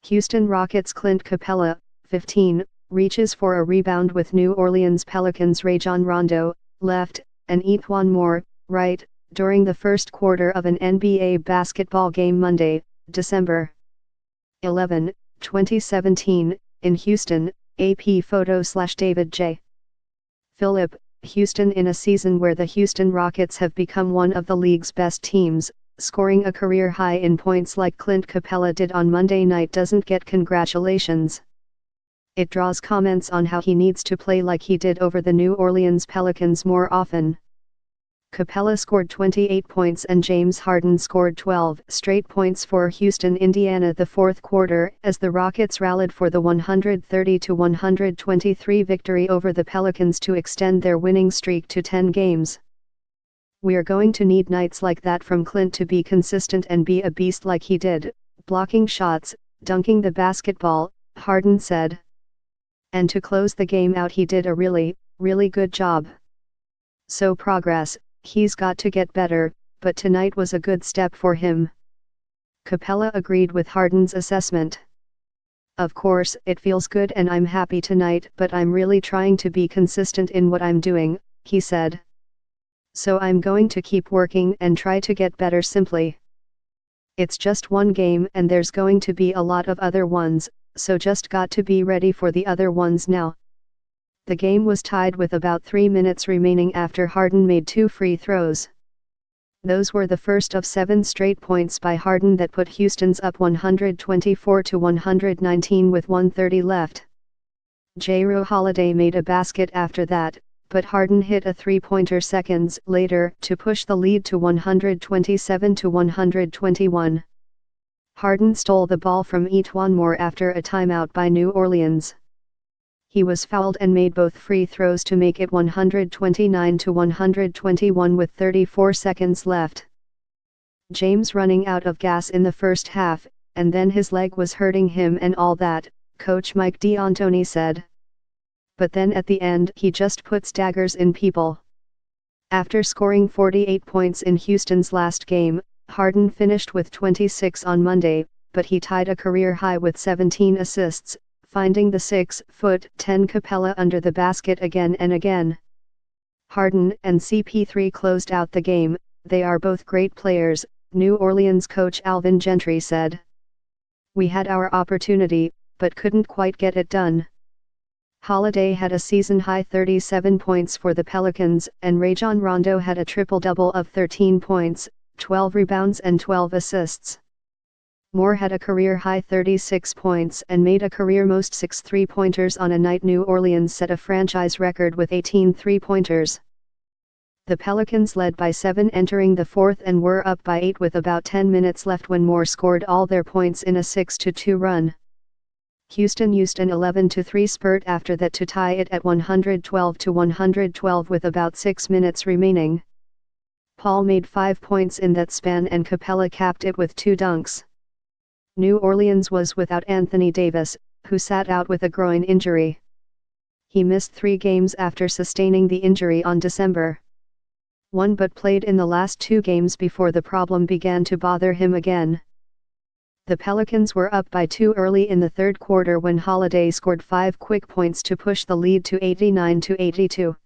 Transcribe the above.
Houston Rockets Clint Capella, 15, reaches for a rebound with New Orleans Pelicans Rajon Rondo, left, and E'Twaun Moore, right, during the first quarter of an NBA basketball game Monday, December 11, 2017, in Houston, AP Photo/David J. Phillip, Houston. In a season where the Houston Rockets have become one of the league's best teams, scoring a career high in points like Clint Capella did on Monday night doesn't get congratulations. It draws comments on how he needs to play like he did over the New Orleans Pelicans more often. Capella scored 28 points and James Harden scored 12 straight points for Houston, Indiana the fourth quarter as the Rockets rallied for the 130-123 victory over the Pelicans to extend their winning streak to 10 games. "We're going to need nights like that from Clint to be consistent and be a beast like he did, blocking shots, dunking the basketball," Harden said. "And to close the game out he did a really, really good job. So progress, he's got to get better, but tonight was a good step for him." Capella agreed with Harden's assessment. "Of course, it feels good and I'm happy tonight, but I'm really trying to be consistent in what I'm doing," he said. "So I'm going to keep working and try to get better simply. It's just one game and there's going to be a lot of other ones, so just got to be ready for the other ones now." The game was tied with about 3 minutes remaining after Harden made 2 free throws. Those were the first of 7 straight points by Harden that put Houston's up 124-119 with 1:30 left. Jrue Holiday made a basket after that, but Harden hit a three-pointer seconds later to push the lead to 127-121. Harden stole the ball from E'Twaun Moore after a timeout by New Orleans. He was fouled and made both free throws to make it 129-121 with 34 seconds left. "James running out of gas in the first half, and then his leg was hurting him and all that," Coach Mike D'Antoni said. "But then at the end he just puts daggers in people." After scoring 48 points in Houston's last game, Harden finished with 26 on Monday, but he tied a career high with 17 assists, finding the 6'10" Capella under the basket again and again. Harden and CP3 closed out the game. "They are both great players," New Orleans coach Alvin Gentry said. "We had our opportunity, but couldn't quite get it done." Holiday had a season-high 37 points for the Pelicans, and Rajon Rondo had a triple-double of 13 points, 12 rebounds and 12 assists. Moore had a career-high 36 points and made a career-most 6 three-pointers on a night New Orleans set a franchise record with 18 three-pointers. The Pelicans led by 7 entering the fourth and were up by 8 with about 10 minutes left when Moore scored all their points in a 6-2 run. Houston used an 11-3 spurt after that to tie it at 112-112 with about 6 minutes remaining. Paul made 5 points in that span and Capella capped it with 2 dunks. New Orleans was without Anthony Davis, who sat out with a groin injury. He missed 3 games after sustaining the injury on December 1 but played in the last 2 games before the problem began to bother him again. The Pelicans were up by 2 early in the third quarter when Holiday scored 5 quick points to push the lead to 89-82.